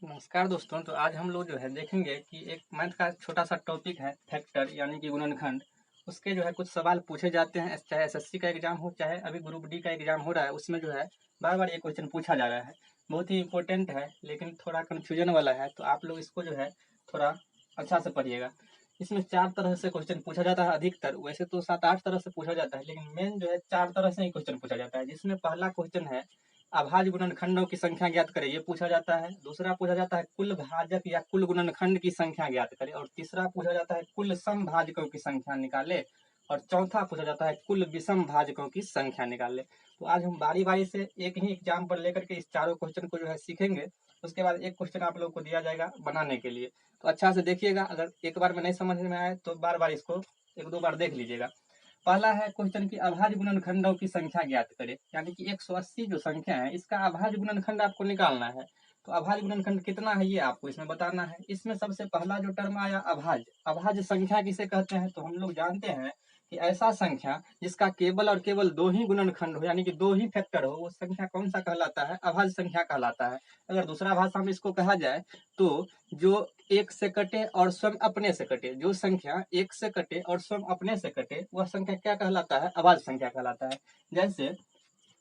नमस्कार दोस्तों। तो आज हम लोग जो है देखेंगे कि एक मैथ का छोटा सा टॉपिक है फैक्टर यानी कि गुणनखंड। उसके जो है कुछ सवाल पूछे जाते हैं, चाहे एसएससी का एग्जाम हो चाहे अभी ग्रुप डी का एग्जाम हो रहा है, उसमें जो है बार बार ये क्वेश्चन पूछा जा रहा है। बहुत ही इंपॉर्टेंट है लेकिन थोड़ा कन्फ्यूजन वाला है, तो आप लोग इसको जो है थोड़ा अच्छा से पढ़िएगा। इसमें 4 तरह से क्वेश्चन पूछा जाता है अधिकतर, वैसे तो 7-8 तरह से पूछा जाता है, लेकिन मेन जो है 4 तरह से ही क्वेश्चन पूछा जाता है। जिसमें पहला क्वेश्चन है अभाज्य गुणनखंडों की संख्या ज्ञात करें, ये पूछा जाता है। दूसरा पूछा जाता है कुल भाजक या कुल गुणनखंड की संख्या ज्ञात करें, और तीसरा पूछा जाता है कुल समभाजकों की संख्या निकाले, और चौथा पूछा जाता है कुल विषम भाजकों की संख्या निकाले। तो आज हम बारी बारी से एक ही एग्जाम पर लेकर के इस चारों क्वेश्चन को जो है सीखेंगे। उसके बाद एक क्वेश्चन आप लोग को दिया जाएगा बनाने के लिए, तो अच्छा से देखिएगा। अगर एक बार में नहीं समझ में आए तो बार बार इसको 1-2 बार देख लीजिएगा। पहला है क्वेश्चन की अभाज्य गुणनखंडों की संख्या ज्ञात करें, यानी कि 180 जो संख्या है इसका अभाज्य गुणनखंड आपको निकालना है। तो अभाज्य गुणनखंड कितना है ये आपको इसमें बताना है। इसमें सबसे पहला जो टर्म आया अभाज्य, अभाज्य संख्या किसे कहते हैं, तो हम लोग जानते हैं कि ऐसा संख्या जिसका केवल और केवल 2 ही गुणनखंड हो, यानी कि 2 ही फैक्टर हो, वो संख्या कौन सा कहलाता है, अभाज्य संख्या कहलाता है। अगर दूसरा भाषा में इसको कहा जाए तो जो एक से कटे और स्वयं अपने से कटे, जो संख्या एक से कटे और स्वयं अपने से कटे, वह संख्या क्या कहलाता है, अभाज्य संख्या कहलाता है। जैसे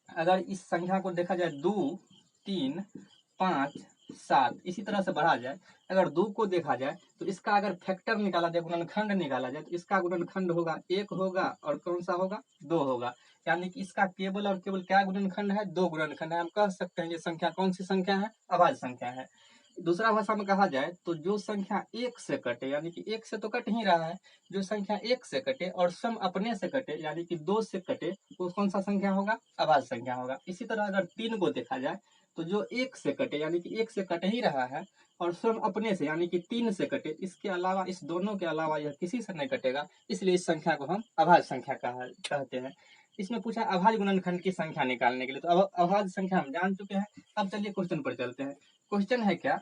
अगर इस संख्या को देखा जाए 2, 3, 5, 7 इसी तरह से बढ़ा जाए, अगर 2 को देखा जाए तो इसका अगर फैक्टर निकाला जाए, गुणनखंड निकाला जाए, तो इसका गुणनखंड होगा 1 होगा और कौन सा होगा 2 होगा। यानी कि इसका केवल और केवल क्या गुणनखंड है, 2 गुणनखंड है। हम कह सकते हैं ये संख्या कौन सी संख्या है, अभाज्य संख्या है। दूसरा भाषा में कहा जाए तो जो संख्या 1 से कटे, यानी कि 1 से तो कट ही रहा है, जो संख्या 1 से कटे और सम अपने से कटे यानी कि 2 से कटे, वो कौन सा संख्या होगा, अभाज्य संख्या होगा। इसी तरह अगर 3 को देखा जाए तो जो 1 से कटे यानी कि 1 से कट ही रहा है और स्वयं अपने से यानी कि 3 से कटे, इसके अलावा इस दोनों के अलावा यह किसी से नहीं कटेगा, इसलिए इस संख्या को हम अभाज्य संख्या कहते हैं। इसमें पूछा अभाज्य गुणनखंड की संख्या निकालने के लिए, तो अब अभाज्य संख्या हम जान चुके हैं। अब चलिए क्वेश्चन पर चलते हैं। क्वेश्चन है क्या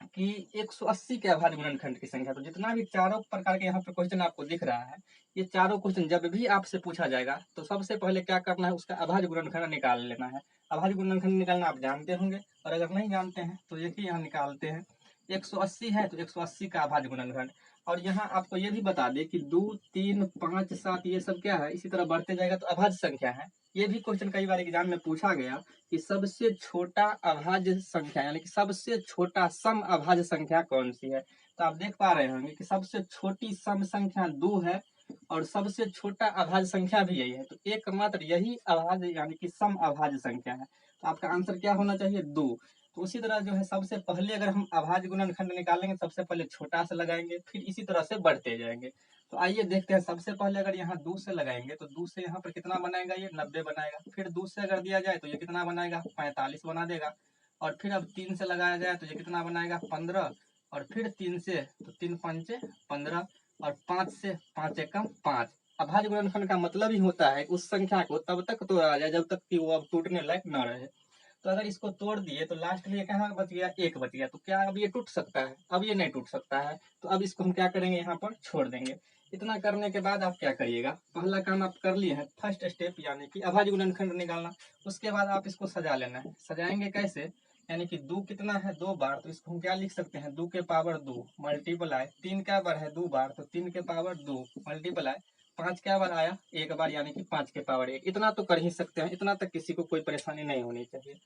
कि 180 के अभाज्य गुणनखंड की संख्या। तो जितना भी चारों प्रकार के यहाँ पे क्वेश्चन आपको दिख रहा है, ये चारों क्वेश्चन जब भी आपसे पूछा जाएगा तो सबसे पहले क्या करना है, उसका अभाज्य गुणनखंड निकाल लेना है। अभाज्य गुणनखंड निकालना आप जानते होंगे, और अगर नहीं जानते हैं तो देखिए यहाँ निकालते हैं। 180 है तो 180 का अभाज्य गुणनखंड, और यहाँ आपको ये भी बता दें कि 2, 3, 5, 7 ये सब क्या है, इसी तरह बढ़ते जाएगा तो अभाज्य संख्या है। ये भी क्वेश्चन कई बार एग्जाम में पूछा गया कि सबसे छोटा अभाज्य संख्या यानी कि सबसे छोटा सम अभाज्य संख्या कौन सी है। तो आप देख पा रहे होंगे कि सबसे छोटी सम संख्या 2 है और सबसे छोटा अभाज्य संख्या भी यही है, तो एकमात्र यही अभाज्य यानी कि सम अभाज्य संख्या है। तो आपका आंसर क्या होना चाहिए, 2। तो उसी तरह जो है सबसे पहले अगर हम अभाज्य गुणनखंड निकालेंगे, सबसे पहले छोटा से लगाएंगे, फिर इसी तरह से बढ़ते जाएंगे। तो आइए देखते हैं। सबसे पहले अगर यहाँ 2 से लगाएंगे तो 2 से यहाँ पर कितना बनाएगा, ये 90 बनाएगा। फिर 2 से अगर दिया जाए तो ये कितना बनाएगा, 45 बना देगा। और फिर अब 3 से लगाया जाए तो ये कितना बनाएगा, 15। और फिर 3 से तो 3 पंचे 15, और 5 से 5 एकम 5। अभाज्य गुणनखंड का मतलब ही होता है उस संख्या को तब तक तोड़ा जाए जब तक कि वो अब टूटने लायक न रहे। तो अगर इसको तोड़ दिए तो लास्ट में ये कहाँ बच गया, 1 बच गया। तो क्या अब ये टूट सकता है, अब ये नहीं टूट सकता है। तो अब इसको हम क्या करेंगे, यहाँ पर छोड़ देंगे। इतना करने के बाद आप क्या करिएगा, पहला काम आप कर लिए हैं, फर्स्ट स्टेप यानी कि अभाज्य गुणनखंड निकालना। उसके बाद आप इसको सजा लेना है। सजाएंगे कैसे, यानी कि 2 कितना है, 2 बार, तो इसको हम क्या लिख सकते हैं, 2 के पावर 2 मल्टीप्लाई 3 क्या बार है, 2 बार, तो 3 के पावर 2 मल्टीप्लाई 5 क्या बार आया, 1 बार, यानी कि 5 के पावर 1। इतना तो कर ही सकते हैं, इतना तक किसी को कोई परेशानी नहीं होनी चाहिए।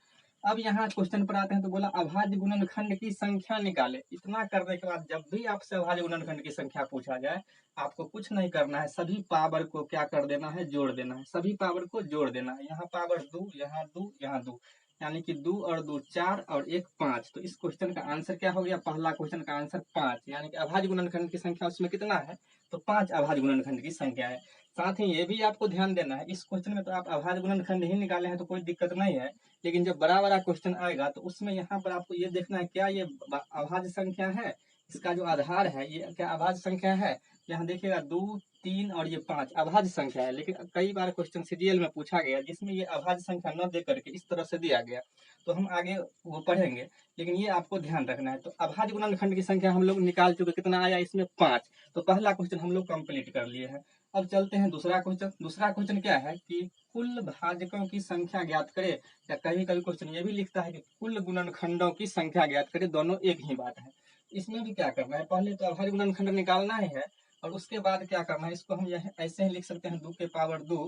अब यहाँ क्वेश्चन पर आते हैं, तो बोला अभाज्य गुणनखंड की संख्या निकाले। इतना करने के बाद जब भी आपसे अभाज्य गुणनखंड की संख्या पूछा जाए, आपको कुछ नहीं करना है, सभी पावर को क्या कर देना है, जोड़ देना है। सभी पावर को जोड़ देना है। यहाँ पावर 2, यहाँ 2, यहाँ 2, यानी कि 2 और 2 4 और 1 5। तो इस क्वेश्चन का आंसर क्या हो गया, पहला क्वेश्चन का आंसर 5, यानी कि अभाज्य गुणनखंड की संख्या उसमें कितना है, तो 5 अभाज्य गुणनखंड की संख्या है। साथ ही ये भी आपको ध्यान देना है, इस क्वेश्चन में तो आप अभाज्य गुणनखंड ही निकाले हैं तो कोई दिक्कत नहीं है, लेकिन जब बड़ा बड़ा क्वेश्चन आएगा तो उसमें यहाँ पर आपको ये देखना है क्या ये अभाज्य संख्या है, इसका जो आधार है ये क्या अभाज्य संख्या है। यहाँ देखिएगा 2, 3 और ये 5 अभाज्य संख्या है, लेकिन कई बार क्वेश्चन सीरियल में पूछा गया जिसमें ये अभाज्य संख्या न दे करके इस तरह से दिया गया, तो हम आगे वो पढ़ेंगे, लेकिन ये आपको ध्यान रखना है। तो अभाज्य गुणनखंड की संख्या हम लोग निकाल चुके, कितना आया इसमें 5। तो पहला क्वेश्चन हम लोग कंप्लीट कर लिए हैं। अब चलते हैं दूसरा क्वेश्चन। दूसरा क्वेश्चन क्या है कि कुल भाजकों की संख्या ज्ञात करे, या कभी कभी क्वेश्चन ये भी लिखता है कि कुल गुणनखंडों की संख्या ज्ञात करे, दोनों एक ही बात है। इसमें भी क्या करना है, पहले तो अभाज्य गुणनखंड निकालना ही है, और उसके बाद क्या करना है, इसको हम यह ऐसे ही लिख सकते हैं 2 के पावर 2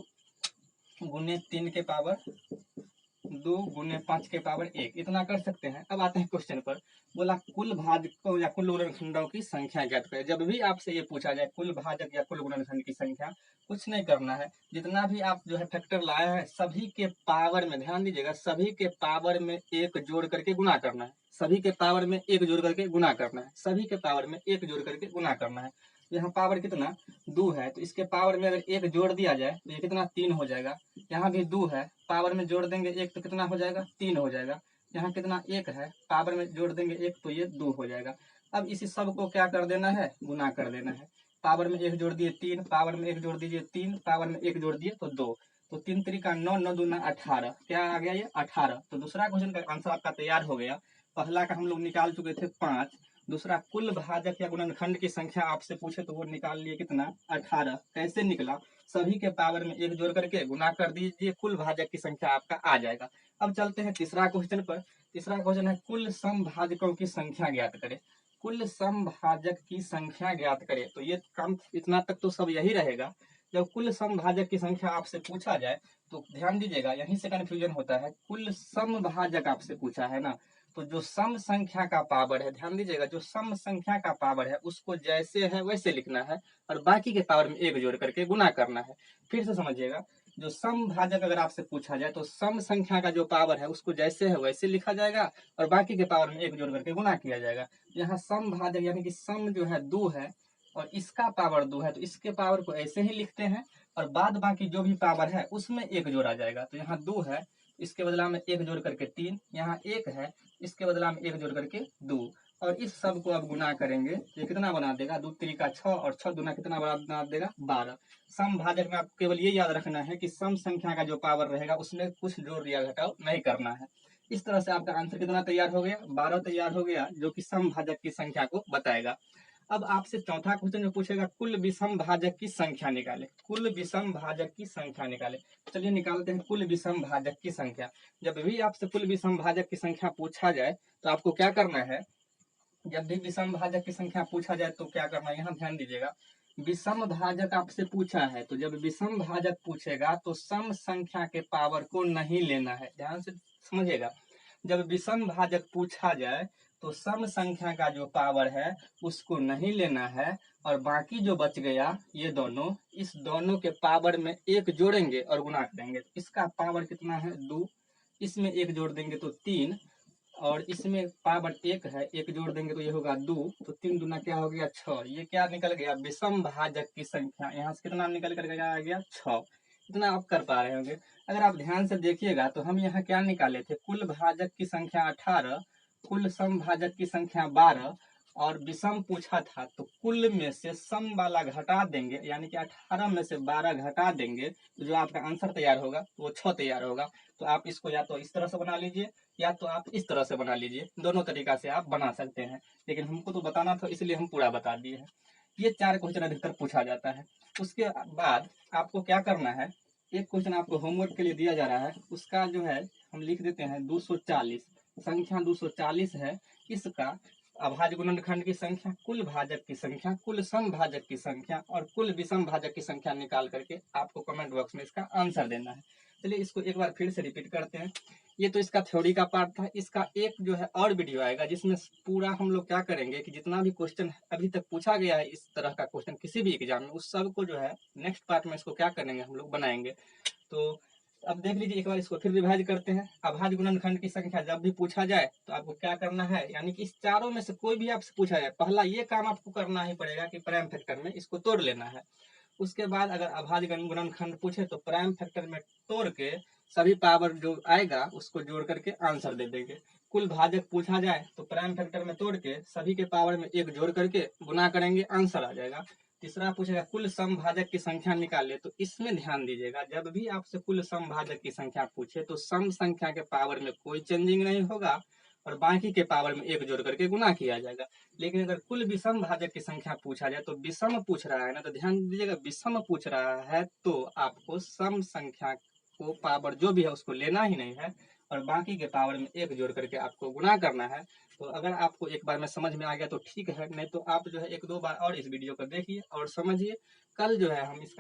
गुने 3 के पावर 2 गुने 5 के पावर 1, इतना कर सकते हैं। अब आते हैं क्वेश्चन पर। बोला कुल भाजकों या कुल गुणनखंडों की संख्या ज्ञात करें। जब भी आपसे ये पूछा जाए कुल भाजक या कुल गुणनखंड की संख्या, कुछ नहीं करना है, जितना भी आप जो है फैक्टर लाया है सभी के पावर में, ध्यान दीजिएगा, सभी के पावर में एक जोड़ करके गुना करना है। सभी के पावर में एक जोड़ करके गुना करना है। सभी के पावर में एक जोड़ करके गुना करना है। यहाँ पावर कितना 2 है, तो इसके पावर में अगर एक जोड़ दिया जाए तो ये कितना 3 हो जाएगा। यहाँ भी 2 है, पावर में जोड़ देंगे एक तो कितना हो जाएगा 3 हो जाएगा। यहाँ कितना 1 है, पावर में जोड़ देंगे एक तो ये 2 हो जाएगा। अब इसी सब को क्या कर देना है, गुना कर देना है। पावर में एक जोड़ दिए 3, पावर में एक जोड़ दीजिए 3, पावर में एक जोड़ दिए तो 2, तो 3 3 9, 9 दूना 18, क्या आ गया ये 18। तो दूसरा क्वेश्चन का आंसर आपका तैयार हो गया। पहला का हम लोग निकाल चुके थे 5, दूसरा कुल भाजक या गुणनखंड की संख्या आपसे पूछे तो वो निकाल लिए कितना 18। कैसे निकला, सभी के पावर में एक जोड़ करके गुना कर दीजिए, कुल भाजक की संख्या आपका आ जाएगा। अब चलते हैं तीसरा क्वेश्चन पर। तीसरा क्वेश्चन है कुल समभाजकों की संख्या ज्ञात करें। कुल समभाजक की संख्या ज्ञात करें, तो ये काम इतना तक तो सब यही रहेगा। जब कुल समभाजक की संख्या आपसे पूछा जाए तो ध्यान दीजिएगा, यहीं से कंफ्यूजन होता है। कुल समभाजक आपसे पूछा है ना, तो जो सम संख्या का पावर है, ध्यान दीजिएगा, जो सम संख्या का पावर है उसको जैसे है वैसे लिखना है, और बाकी के पावर में एक जोड़ करके गुना करना है। फिर से समझिएगा, जो सम भाजक अगर आपसे पूछा जाए तो सम संख्या का जो पावर है उसको जैसे है वैसे लिखा जाएगा, और बाकी के पावर में एक जोड़ करके गुना किया जाएगा। यहाँ सम भाजक यानी कि सम जो है 2 है और इसका पावर 2 है, तो इसके पावर को ऐसे ही लिखते हैं, और बाद बाकी जो भी पावर है उसमें एक जोड़ा जाएगा। तो यहाँ 2 है, इसके बदला में एक जोड़ करके 3, यहाँ 1 है, इसके बदला में एक जोड़ करके 2, और इस सब को अब गुना करेंगे, ये कितना बना देगा 2 3 6, और 6 दूना कितना बना देगा 12। सम भाजक में आपको केवल ये याद रखना है कि सम संख्या का जो पावर रहेगा उसमें कुछ जोड़ या घटाव नहीं करना है। इस तरह से आपका आंसर कितना तैयार हो गया, 12 तैयार हो गया, जो कि सम भाजक की संख्या को बताएगा। अब आपसे चौथा क्वेश्चन में पूछेगा कुल विषम भाजक की संख्या निकाले। कुल विषम भाजक की संख्या निकाले, चलिए निकालते हैं कुल विषम भाजक की संख्या। जब भी आपसे कुल विषम भाजक की संख्या पूछा जाए तो आपको क्या करना है, जब भी विषम भाजक की संख्या पूछा जाए तो क्या करना है, यहाँ ध्यान दीजिएगा, विषम भाजक आपसे पूछा है तो जब विषम भाजक पूछेगा तो सम संख्या के पावर को नहीं लेना है। ध्यान से समझिएगा, जब विषम भाजक पूछा जाए तो सम संख्या का जो पावर है उसको नहीं लेना है, और बाकी जो बच गया ये दोनों, इस दोनों के पावर में एक जोड़ेंगे और गुना करेंगे। इसका पावर कितना है 2, इसमें एक जोड़ देंगे तो 3, और इसमें पावर 1 है, एक जोड़ देंगे तो ये होगा 2, तो 3 दूना क्या हो गया 6। ये क्या निकल गया, विषम भाजक की संख्या। यहाँ से कितना निकल कर आ गया 6। इतना आप कर पा रहे होंगे। अगर आप ध्यान से देखिएगा तो हम यहाँ क्या निकाले थे, कुल भाजक की संख्या 18, कुल सम भाजक की संख्या 12, और विषम पूछा था तो कुल में से सम वाला घटा देंगे, यानी कि 18 में से 12 घटा देंगे, तो जो आपका आंसर तैयार होगा वो 6 तैयार होगा। तो आप इसको या तो इस तरह से बना लीजिए या तो आप इस तरह से बना लीजिए, दोनों तरीका से आप बना सकते हैं, लेकिन हमको तो बताना था इसलिए हम पूरा बता दिए हैं। ये 4 क्वेश्चन अधिकतर पूछा जाता है। उसके बाद आपको क्या करना है, एक क्वेश्चन आपको होमवर्क के लिए दिया जा रहा है, उसका जो है हम लिख देते हैं 240, संख्या 240 है। इसका अभाज्य गुणनखंड की संख्या, कुल भाजक की संख्या, कुल सम भाजक की संख्या और कुल विषम भाजक की संख्या निकाल करके आपको कमेंट बॉक्स में इसका आंसर देना है। चलिए इसको एक बार फिर से रिपीट करते हैं। ये तो इसका थ्योरी का पार्ट था। इसका एक जो है और वीडियो आएगा जिसमें पूरा हम लोग क्या करेंगे कि जितना भी क्वेश्चन अभी तक पूछा गया है इस तरह का क्वेश्चन किसी भी एग्जाम में, उस सब को जो है नेक्स्ट पार्ट में इसको क्या करेंगे हम लोग बनाएंगे। तो अब देख लीजिए, एक बार इसको फिर रिवाइज करते हैं। अभाज्य गुणनखंड की संख्या जब भी पूछा जाए तो आपको क्या करना है, यानी कि इस चारों में से कोई भी आपसे पूछा जाए, पहला ये काम आपको करना ही पड़ेगा कि प्राइम फैक्टर में इसको तोड़ लेना है। उसके बाद अगर अभाज्य गुणनखंड पूछे तो प्राइम फैक्टर में तोड़ के सभी पावर जो आएगा उसको जोड़ करके आंसर दे देंगे। कुल भाजक पूछा जाए तो प्राइम फैक्टर में तोड़ के सभी के पावर में एक जोड़ करके गुना करेंगे, आंसर आ जाएगा। तीसरा पूछेगा कुल समभाजक की संख्या निकाले, तो इसमें ध्यान दीजिएगा, जब भी आपसे कुल समभाजक की संख्या पूछे तो सम संख्या के पावर में कोई चेंजिंग नहीं होगा, और बाकी के पावर में 1 जोड़ करके गुना किया जाएगा। लेकिन अगर कुल विषम भाजक की संख्या पूछा जाए तो विषम पूछ रहा है ना, तो ध्यान दीजिएगा, विषम पूछ रहा है तो आपको सम संख्या को पावर जो भी है उसको लेना ही नहीं है और बाकी के पावर में 1 जोड़ करके आपको गुना करना है। तो अगर आपको एक बार में समझ में आ गया तो ठीक है, नहीं तो आप जो है 1-2 बार और इस वीडियो को देखिए और समझिए। कल जो है हम इसका